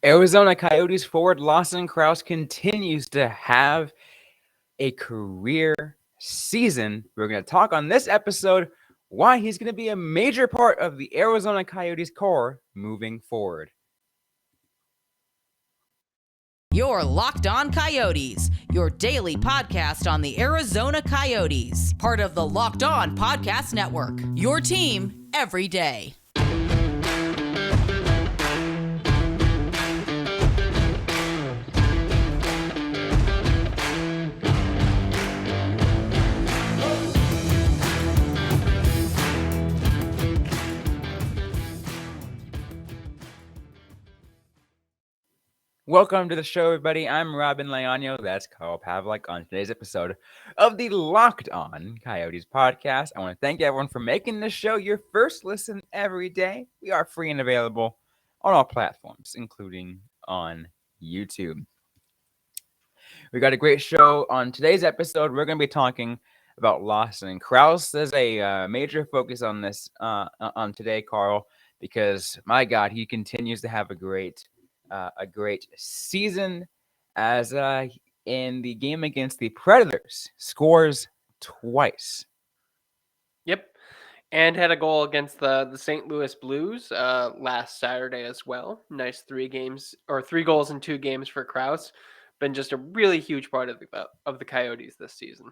Arizona Coyotes forward Lawson Crouse continues to have a career season. We're going to talk on this episode why he's going to be a major part of the Arizona Coyotes core moving forward. You're Locked On Coyotes, your daily podcast on the Arizona Coyotes, part of the Locked On Podcast Network, your team every day. Welcome to the show, everybody. I'm Robyn Leonio. That's Carl Pavlik on today's episode of the Locked On Coyotes podcast. I want to thank everyone for making this show your first listen every day. We are free and available on all platforms, including on YouTube. We got a great show on today's episode. We're going to be talking about Lawson Crouse. There's a major focus on this on today, Carl, because my God, he continues to have a great season as in the game against the Predators, scores twice. Yep, and had a goal against the St. Louis Blues last Saturday as well. Nice 3 goals in 2 games for Crouse. Been just a really huge part of the Coyotes this season.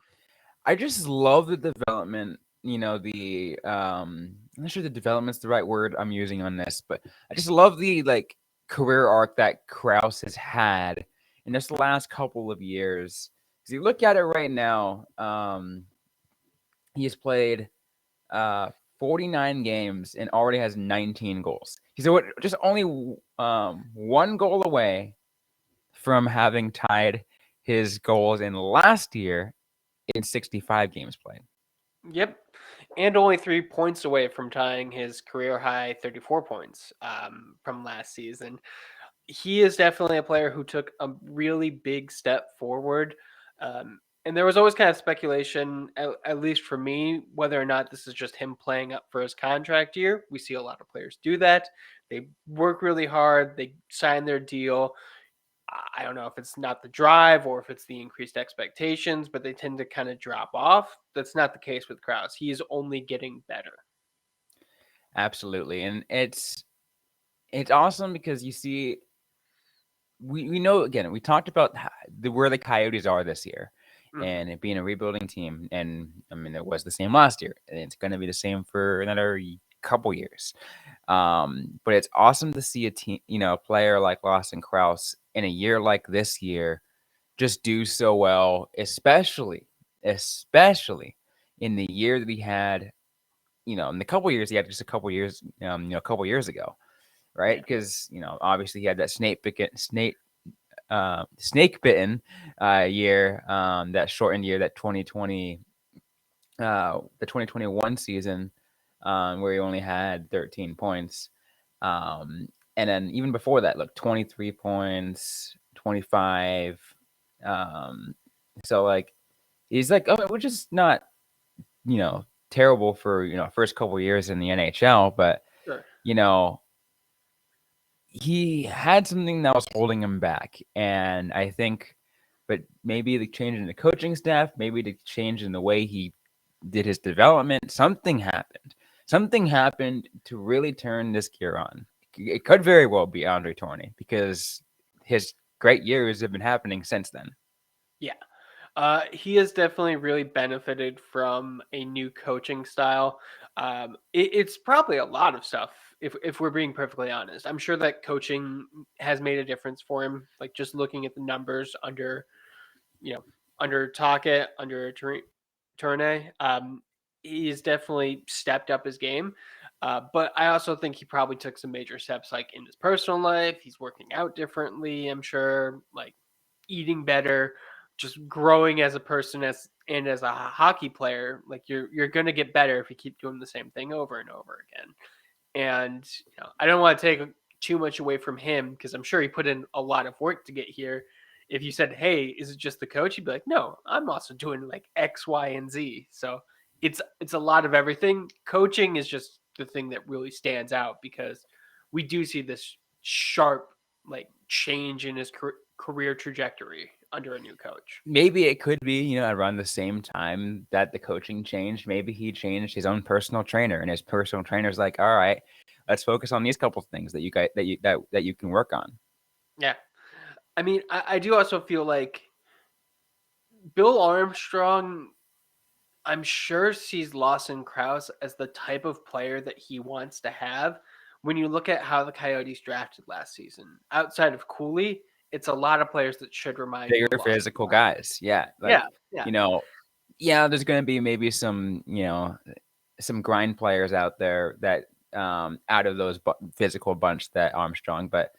I just love the development. I'm not sure the development's the right word I'm using on this, but I just love the career arc that Crouse has had in just the last couple of years. Because you look at it right now, he has played 49 games and already has 19 goals. He's just only 1 goal away from having tied his goals in last year in 65 games played. Yep, and only 3 points away from tying his career high 34 points from last season. He is definitely a player who took a really big step forward. And there was always kind of speculation, at least for me, whether or not this is just him playing up for his contract year. We see a lot of players do that. They work really hard. They sign their deal. I don't know if it's not the drive or if it's the increased expectations, but they tend to kind of drop off. That's not the case with Crouse. He is only getting better. Absolutely. And it's awesome because you see, we know, again, we talked about where the Coyotes are this year. And it being a rebuilding team. And I mean, it was the same last year, and it's going to be the same for another couple years. But it's awesome to see a team, a player like Lawson Crouse in a year like this year just do so well, especially in the year that he had, in the couple years he had just a couple years ago, right? Because, obviously he had that snake bitten year, that shortened year, that 2020, the 2021 season, where he only had 13 points. And then even before that, look, 23 points, 25. So he's which is not, terrible for, first couple years in the NHL, but, Sure. He had something that was holding him back. And I think, but maybe the change in the coaching staff, maybe the change in the way he did his development, something happened. Something happened to really turn this gear on. It could very well be Andre Tourigny because his great years have been happening since then. Yeah. He has definitely really benefited from a new coaching style. It's probably a lot of stuff, if we're being perfectly honest. I'm sure that coaching has made a difference for him. Like just looking at the numbers under Tocchet, under Tourigny, he's definitely stepped up his game. But I also think he probably took some major steps, like in his personal life. He's working out differently, I'm sure, like eating better, just growing as a person as a hockey player. Like you're going to get better if you keep doing the same thing over and over again. And I don't want to take too much away from him because I'm sure he put in a lot of work to get here. If you said, "Hey, is it just the coach?" He'd be like, "No, I'm also doing like X, Y, and Z." So it's a lot of everything. Coaching is just the thing that really stands out because we do see this sharp change in his career trajectory under a new coach. Maybe it could be, around the same time that the coaching changed. Maybe he changed his own personal trainer, and his personal trainer's like, "All right, let's focus on these couple things that you guys that you can work on." Yeah. I mean, I do also feel like Bill Armstrong, I'm sure, sees Lawson Crouse as the type of player that he wants to have. When you look at how the Coyotes drafted last season, outside of Cooley, it's a lot of players that should remind you of Bigger Lawson physical Crouse. guys, yeah, Yeah, like yeah, you know, yeah. There's going to be maybe some grind players out there that out of those physical bunch that Armstrong, but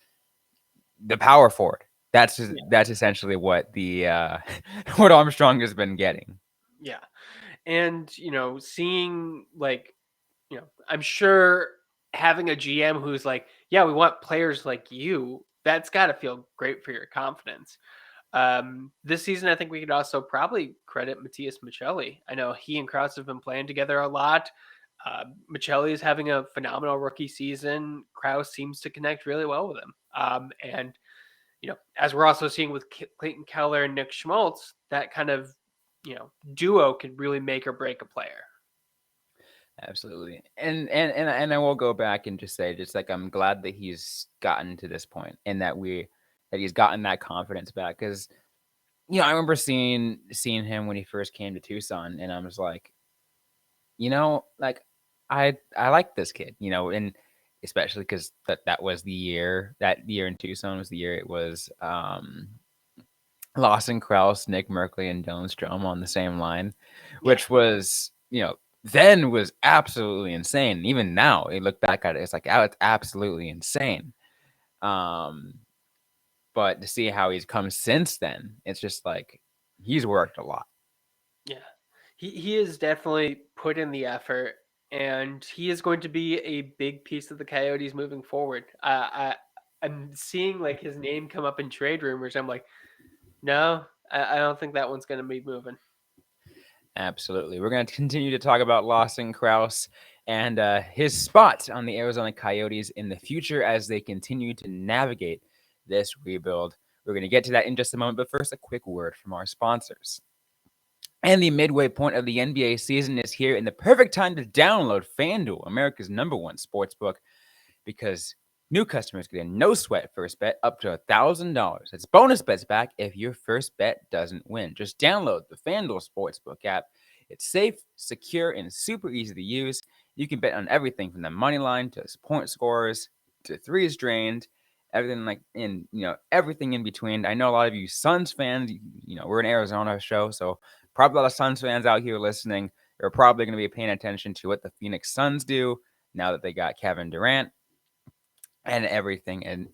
the power forward. yeah, That's essentially what the what Armstrong has been getting. yeah. And seeing I'm sure having a GM who's like, yeah, we want players like you. That's got to feel great for your confidence. This season, I think we could also probably credit Matthias Michelli. I know he and Krause have been playing together a lot. Michelli is having a phenomenal rookie season. Krause seems to connect really well with him. And as we're also seeing with Clayton Keller and Nick Schmaltz, that kind of duo could really make or break a player. Absolutely. And I will go back and just say, just like, I'm glad that he's gotten to this point and that he's gotten that confidence back. Because I remember seeing him when he first came to Tucson, and I was like, like, I like this kid, and especially because that was that year in Tucson was the year it was Lawson Crouse, Nick Merkley, and Dylan Strome on the same line, Yeah. which was, then was absolutely insane. Even now, you look back at it, it's like, oh, it's absolutely insane. Um, but to see how he's come since then, it's just like he's worked a lot. Yeah. He has definitely put in the effort, and he is going to be a big piece of the Coyotes moving forward. I'm seeing his name come up in trade rumors. I'm like, no, I don't think that one's going to be moving. Absolutely. We're going to continue to talk about Lawson Crouse and his spot on the Arizona Coyotes in the future as they continue to navigate this rebuild. We're going to get to that in just a moment, but first, a quick word from our sponsors. And the midway point of the NBA season is here, and the perfect time to download FanDuel, America's #1 sportsbook, because new customers get a no sweat first bet up to $1,000. It's bonus bets back if your first bet doesn't win. Just download the FanDuel Sportsbook app. It's safe, secure, and super easy to use. You can bet on everything from the money line to point scores to threes drained, everything in between. I know a lot of you Suns fans, we're an Arizona show, so probably a lot of Suns fans out here listening are probably going to be paying attention to what the Phoenix Suns do now that they got Kevin Durant and everything in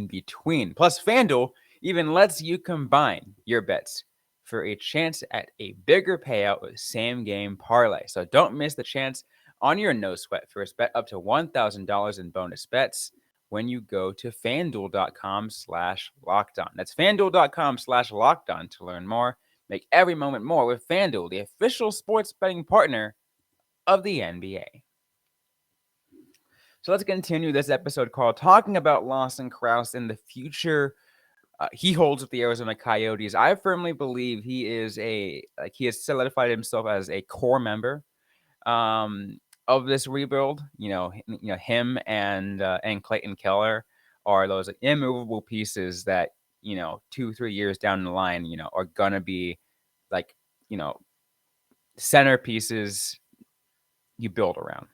between. Plus, FanDuel even lets you combine your bets for a chance at a bigger payout with same game parlay. So don't miss the chance on your no sweat first bet up to $1,000 in bonus bets when you go to fanduel.com/lockedon. That's fanduel.com/lockedon to learn more. Make every moment more with FanDuel, the official sports betting partner of the NBA. So let's continue this episode called talking about Lawson Crouse and the future he holds with the Arizona Coyotes. I firmly believe he has solidified himself as a core member of this rebuild. Him and Clayton Keller are those immovable pieces that 2-3 years down the line are gonna be like centerpieces you build around.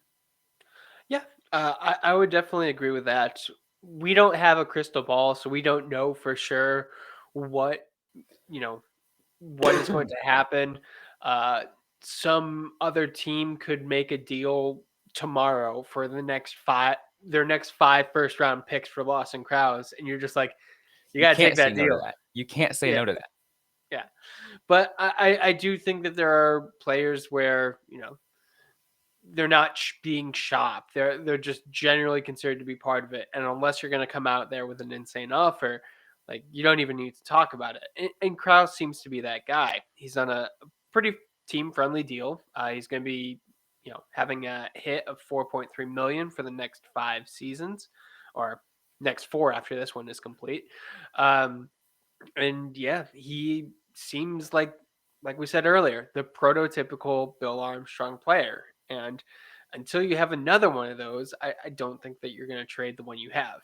Yeah, I would definitely agree with that. We don't have a crystal ball, so we don't know for sure what you know what is going to happen. Uh, some other team could make a deal tomorrow for their next five first round picks for Lawson Crouse, and you're just like, you You got to can't take say that no to deal. that. You can't say Yeah, no to that. yeah. But I do think that there are players where they're not being shopped. They're just generally considered to be part of it. And unless you're going to come out there with an insane offer, you don't even need to talk about it. And Krause seems to be that guy. He's on a pretty team friendly deal. He's going to be, having a hit of 4.3 million for the next 5 seasons, or next 4 after this one is complete. Um, and yeah, he seems like we said earlier, the prototypical Bill Armstrong player. And until you have another one of those, I don't think that you're going to trade the one you have.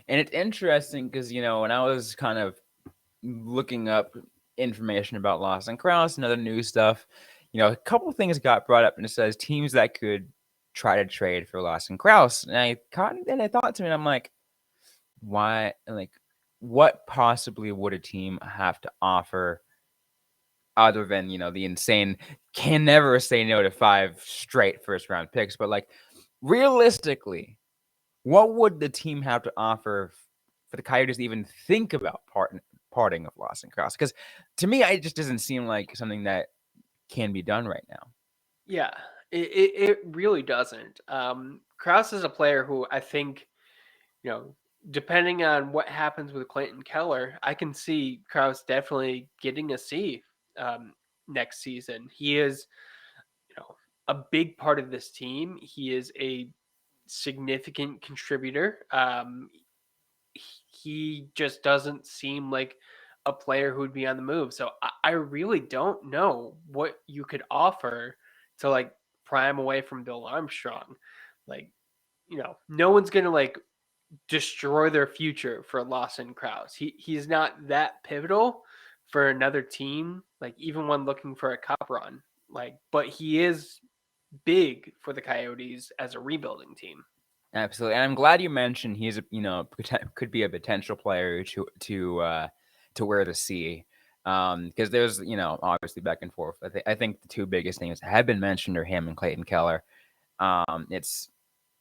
And it's interesting because, when I was kind of looking up information about Lawson Crouse and other new stuff, a couple of things got brought up, and it says teams that could try to trade for Lawson Crouse. And I thought to me, I'm like, why? Like, what possibly would a team have to offer other than, the insane can never say no to 5 straight first round picks? But like, realistically, what would the team have to offer for the Coyotes to even think about parting of Lawson Crouse? Because to me, it just doesn't seem like something that can be done right now. Yeah, it really doesn't. Kraus is a player who I think, you know, depending on what happens with Clayton Keller, I can see Kraus definitely getting a C next season. He is, a big part of this team. He is a significant contributor. He just doesn't seem like a player who would be on the move. So I really don't know what you could offer to like pry him away from Bill Armstrong. Like, no one's gonna like destroy their future for Lawson Crouse. He's not that pivotal for another team, like even when looking for a cup run. Like, but he is big for the Coyotes as a rebuilding team. Absolutely, and I'm glad you mentioned he's could be a potential player to wear the C, because there's obviously back and forth. I think the two biggest names that have been mentioned are him and Clayton Keller. It's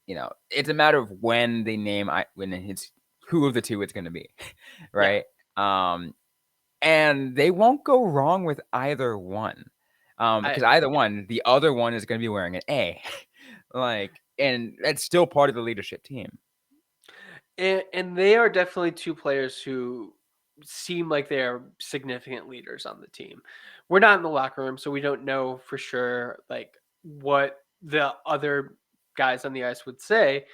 it's a matter of when they name when it's who of the two it's going to be, right? Yeah. And they won't go wrong with either one, because either one, the other one is going to be wearing an A. Like, and that's still part of the leadership team. And they are definitely two players who seem like they are significant leaders on the team. We're not in the locker room, so we don't know for sure like what the other guys on the ice would say.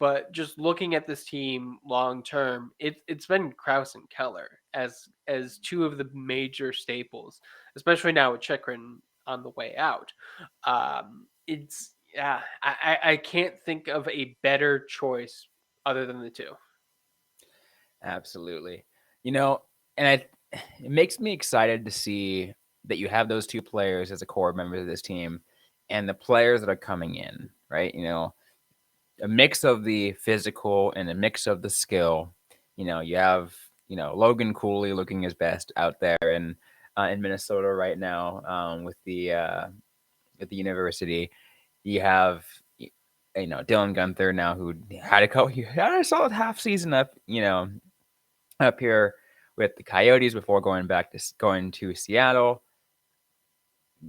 But just looking at this team long term, it's been Kraus and Keller as two of the major staples, especially now with Chikrin on the way out. It's yeah, I can't think of a better choice other than the two. Absolutely. And it makes me excited to see that you have those two players as a core member of this team and the players that are coming in, right? A mix of the physical and a mix of the skill. You have, Logan Cooley looking his best out there in Minnesota right now, with the at the university. You have Dylan Gunther now, who had a solid half season up here with the Coyotes before going to Seattle.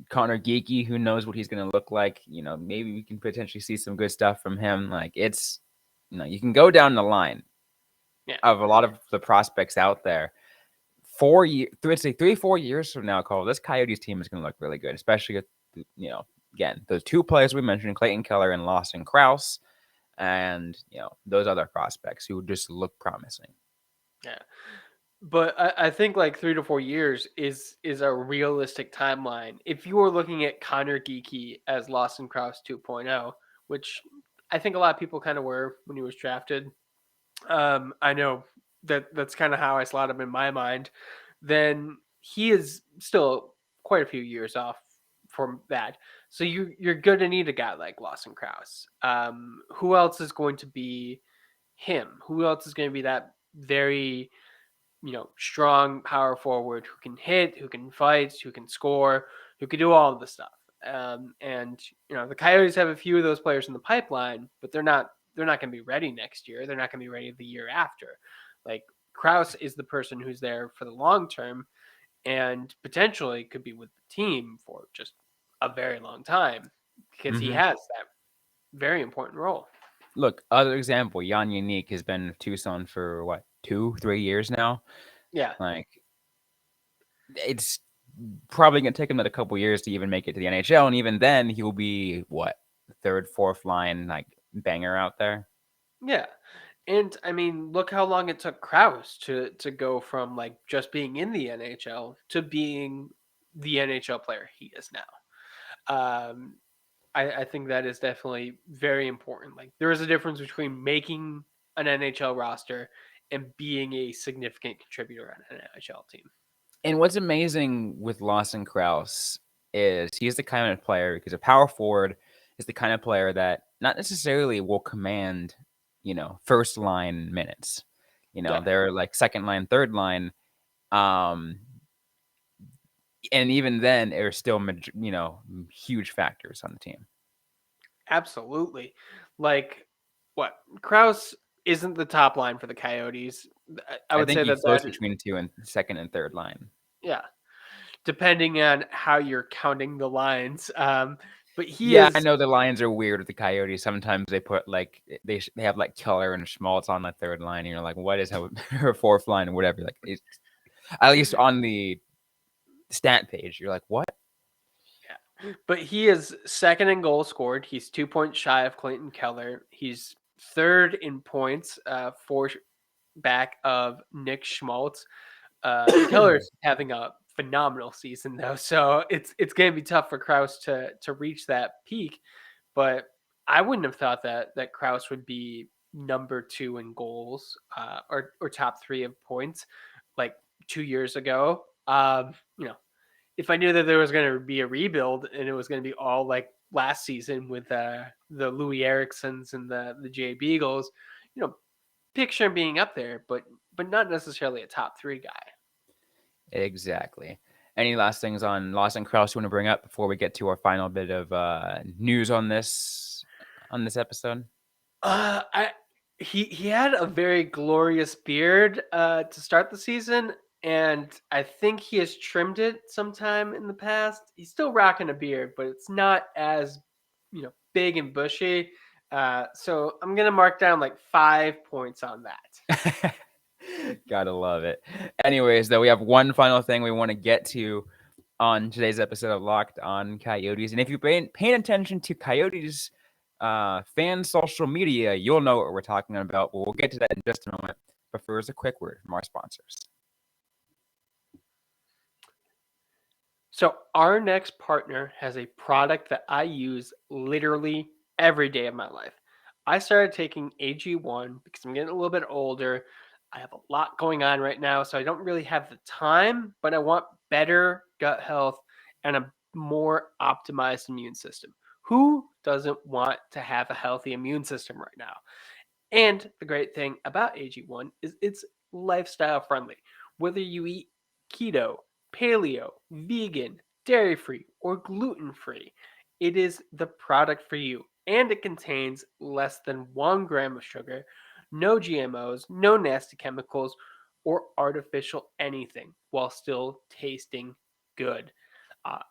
Connor Geeky, who knows what he's going to look like. Maybe we can potentially see some good stuff from him. Like, it's, you can go down the line of a lot of the prospects out there. 3-4 years from now, Cole, this Coyotes team is going to look really good, especially with, again, those two players we mentioned, Clayton Keller and Lawson Crouse, and, those other prospects who just look promising. Yeah. But I think like 3 to 4 years is a realistic timeline. If you were looking at Connor Geeky as Lawson Crouse 2.0, which I think a lot of people kind of were when he was drafted, I know that's kind of how I slot him in my mind. Then he is still quite a few years off from that. So you're going to need a guy like Lawson Crouse. Who else is going to be him? Who else is going to be that very strong power forward who can hit, who can fight, who can score, who can do all of the stuff. And the Coyotes have a few of those players in the pipeline, but they're not going to be ready next year. They're not going to be ready the year after. Like Crouse is the person who's there for the long term and potentially could be with the team for just a very long time because he has that very important role. Look, other example, Jan Unique has been in Tucson for what, 2-3 years now. Yeah. Like, it's probably going to take him a couple years to even make it to the NHL. And even then, he'll be, what, third, fourth line, like, banger out there? Yeah. And I mean, look how long it took Krause to go from like just being in the NHL to being the NHL player he is now. I think that is definitely very important. Like there is a difference between making an NHL roster and being a significant contributor on an NHL team. And what's amazing with Lawson Crouse is he's the kind of player, because a power forward is the kind of player that not necessarily will command, first line minutes. Yeah, They're like second line, third line. Um, and even then, are still, huge factors on the team. absolutely. Like what Krause isn't the top line for the Coyotes. I I would think say he that floats between two and second and third line. yeah, depending on how you're counting the lines. But he Yeah, I is know the Lions are weird with the Coyotes. Sometimes they put like they have like Keller and Schmaltz on the third line. And you're like, what is her fourth line or whatever? Like, it's, at least on the stat page, you're like, what? But he is second in goals scored. He's 2 points shy of Clayton Keller. He's third in points, four back of Nick Schmaltz. Keller's having a phenomenal season though, so it's going to be tough for Krause to reach that peak. But I wouldn't have thought that Krause would be number two in goals, or top three of points, like 2 years ago. If I knew that there was going to be a rebuild and it was going to be all like last season with the Louis Ericksons and the Jay Beagles, you know, picture him being up there, but not necessarily a top three guy. Exactly. Any last things on Lawson Crouse you want to bring up before we get to our final bit of news on this episode? I he had a very glorious beard to start the season, and I think he has trimmed it sometime in the past. He's still rocking a beard, but it's not as big and bushy. So I'm gonna mark down like 5 points on that. Gotta love it. Anyways, though, we have one final thing we want to get to on today's episode of Locked On Coyotes. And if you've been paying attention to Coyotes fan social media, you'll know what we're talking about. But we'll get to that in just a moment. But first, a quick word from our sponsors. So our next partner has a product that I use literally every day of my life. I started taking AG1 because I'm getting a little bit older. I have a lot going on right now, so I don't really have the time, but I want better gut health and a more optimized immune system. Who doesn't want to have a healthy immune system right now? And the great thing about AG1 is it's lifestyle friendly. Whether you eat keto, paleo, vegan, dairy free, or gluten free, it is the product for you. And it contains less than 1 gram of sugar, no GMOs, no nasty chemicals, or artificial anything while still tasting good.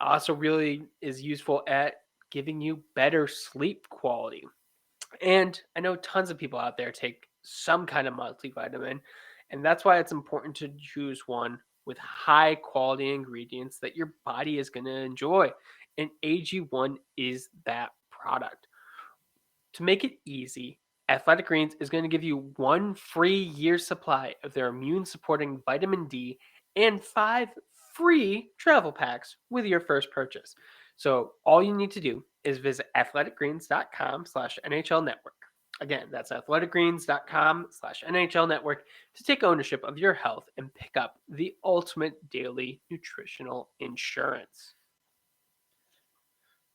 Also, really is useful at giving you better sleep quality. And I know tons of people out there take some kind of multivitamin, and that's why it's important to choose one with high quality ingredients that your body is going to enjoy. And AG1 is that product. To make it easy, Athletic Greens is going to give you 1 free year supply of their immune supporting vitamin D and 5 free travel packs with your first purchase. So all you need to do is visit athleticgreens.com/NHL network. Again, that's athleticgreens.com/NHL network to take ownership of your health and pick up the ultimate daily nutritional insurance.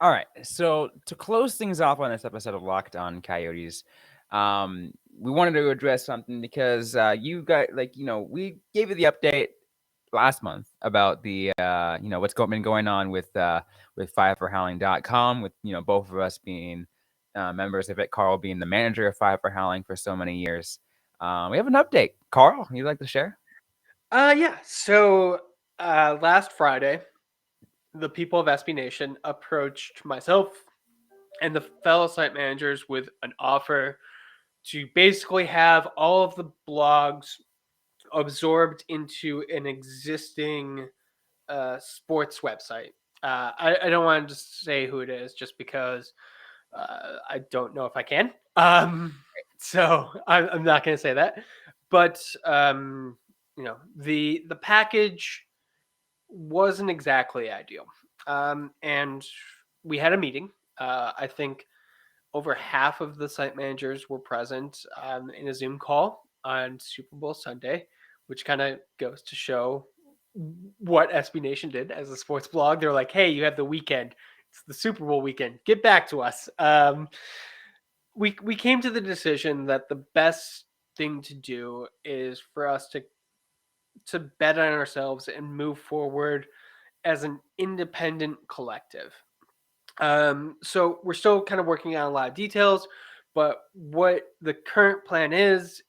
All right. So to close things off on this episode of Locked On Coyotes, we wanted to address something because you got we gave you the update last month about the what's been going on with fiveforhowling.com, with both of us being members of it, Carl being the manager of Five for Howling for so many years. We have an update. Carl, you'd like to share? Yeah. So last Friday, the people of SB Nation approached myself and the fellow site managers with an offer to basically have all of the blogs absorbed into an existing sports website. I don't want to just say who it is just because I don't know if I can. So I'm not going to say that, but the package wasn't exactly ideal. And we had a meeting. I think over half of the site managers were present in a Zoom call on Super Bowl Sunday, which kind of goes to show what SB Nation did as a sports blog. They're like, "Hey, you have the weekend. It's the Super Bowl weekend. Get back to us." We came to the decision that the best thing to do is for us to bet on ourselves and move forward as an independent collective. So we're still kind of working on a lot of details, but what the current plan is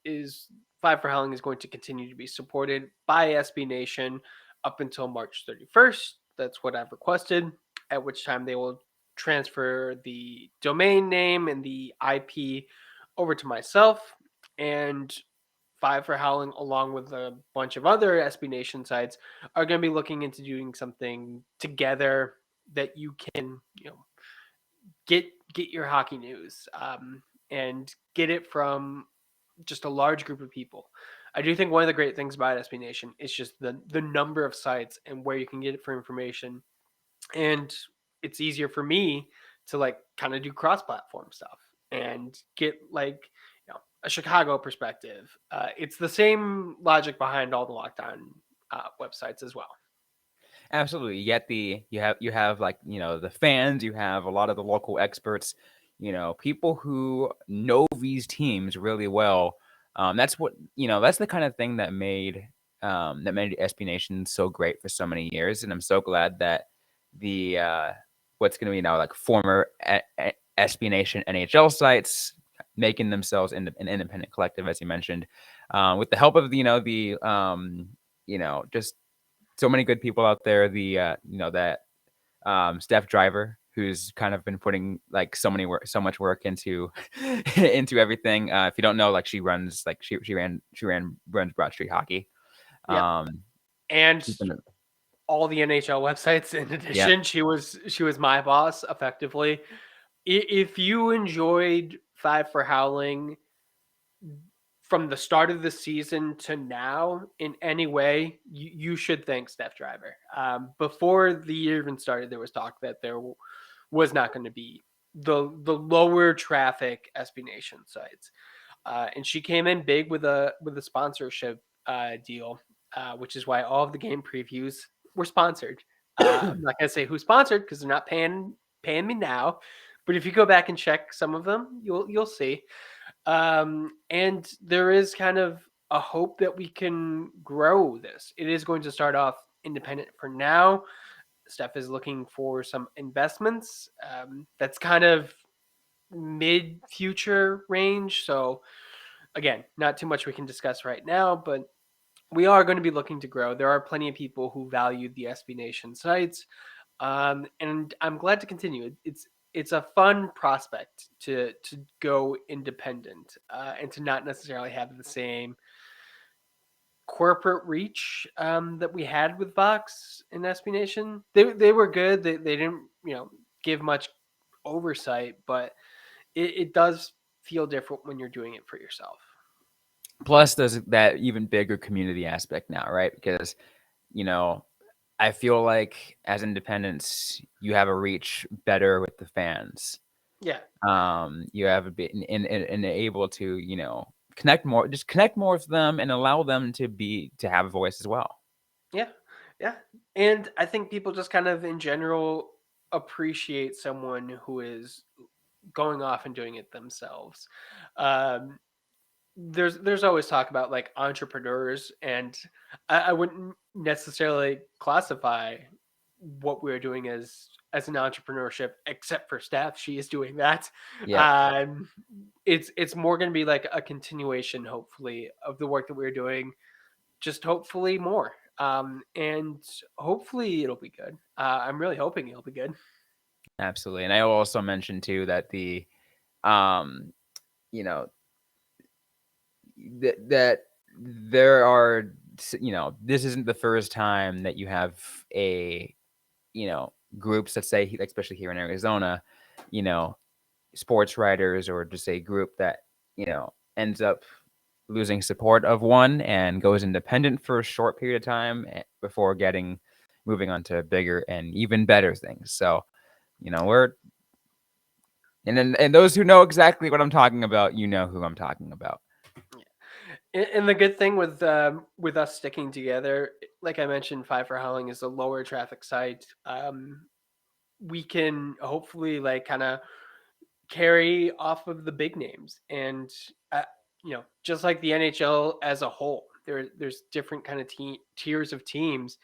Five for Howling is going to continue to be supported by SB Nation up until March 31st. That's what I've requested, at which time they will transfer the domain name and the IP over to myself. And Five for Howling, along with a bunch of other SB Nation sites, are going to be looking into doing something together that you can, get your hockey news and get it from just a large group of people. I do think one of the great things about SB Nation is just the number of sites and where you can get it for information, and it's easier for me to like kind of do cross-platform stuff and get like a Chicago perspective. It's the same logic behind all the lockdown websites as well. Absolutely. Yet you have like, the fans, you have a lot of the local experts, people who know these teams really well. That's what, that's the kind of thing that made SB Nation so great for so many years. And I'm so glad that the what's going to be now like former SB Nation NHL sites making themselves an independent collective, as you mentioned, with the help of just so many good people out there. That Steph Driver, who's kind of been putting like so much work into into everything. If you don't know, like she runs like runs Broad Street Hockey. Yep. And Been, all the NHL websites in addition. Yep. She was my boss effectively. If you enjoyed Five for Howling from the start of the season to now in any way, you should thank Steph Driver. Before the year even started, there was talk that there was not going to be the lower traffic SB Nation sites, and she came in big with a sponsorship deal, which is why all of the game previews were sponsored. I'm not going to say who sponsored because they're not paying me now, but if you go back and check some of them, you'll see. And there is kind of a hope that we can grow this. It is going to start off independent for now. Steph is looking for some investments. That's kind of mid future range. So, again, not too much we can discuss right now, but we are going to be looking to grow. There are plenty of people who value the SB Nation sites. And I'm glad to continue. It's a fun prospect to go independent and to not necessarily have the same corporate reach that we had with Vox and SB Nation. They were good. They didn't give much oversight, but it does feel different when you're doing it for yourself. Plus, there's that even bigger community aspect now, right? Because I feel like as independents, you have a reach better with the fans. Yeah. You have a bit and able to connect more with them and allow them to have a voice as well. Yeah. Yeah. And I think people just kind of in general appreciate someone who is going off and doing it themselves. Um, there's always talk about like entrepreneurs, and I wouldn't necessarily classify what we're doing as an entrepreneurship, except for Steph. She is doing that. Yeah. It's more going to be like a continuation, hopefully, of the work that we're doing. Just hopefully more, and hopefully it'll be good. I'm really hoping it'll be good. Absolutely. And I will also mention too that the you know that there are this isn't the first time that you have a groups that say, especially here in Arizona, sports writers or just a group that ends up losing support of one and goes independent for a short period of time before moving on to bigger and even better things. So, we're and those who know exactly what I'm talking about, you know who I'm talking about. And the good thing with us sticking together, like I mentioned, Five for Howling is a lower traffic site. We can hopefully like kind of carry off of the big names, and just like the NHL as a whole, there's different kind of tiers of teams,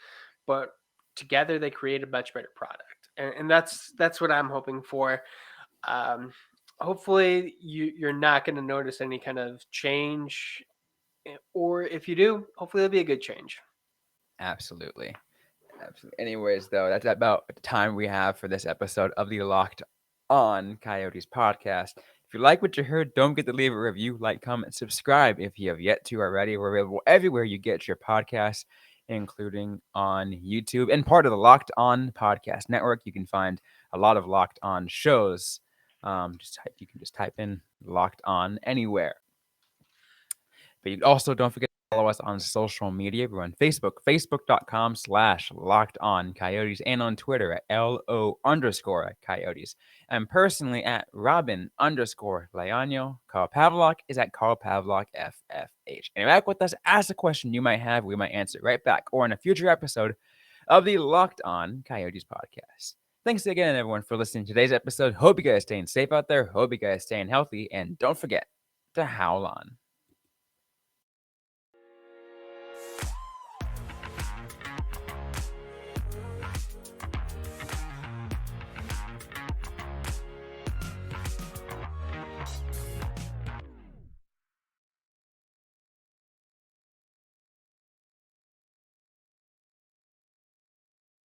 but together they create a much better product, and that's what I'm hoping for. Um, Hopefully you're not going to notice any kind of change, or if you do, hopefully it'll be a good change. Absolutely. Absolutely. Anyways, though, that's about the time we have for this episode of the Locked On Coyotes podcast. If you like what you heard, don't forget to leave a review, like, comment, subscribe if you have yet to already. We're available everywhere you get your podcasts, including on YouTube. And part of the Locked On Podcast Network, you can find a lot of Locked On shows. You can just type in Locked On anywhere. But you also don't forget to follow us on social media. We're on Facebook, facebook.com/lockedoncoyotes, and on Twitter at LO_coyotes. I'm personally at Robyn_Leano. Carl Pavlock is at Carl Pavlock FFH. Interact with us, ask a question you might have. We might answer it right back or in a future episode of the Locked On Coyotes podcast. Thanks again, everyone, for listening to today's episode. Hope you guys staying safe out there. Hope you guys staying healthy. And don't forget to howl on.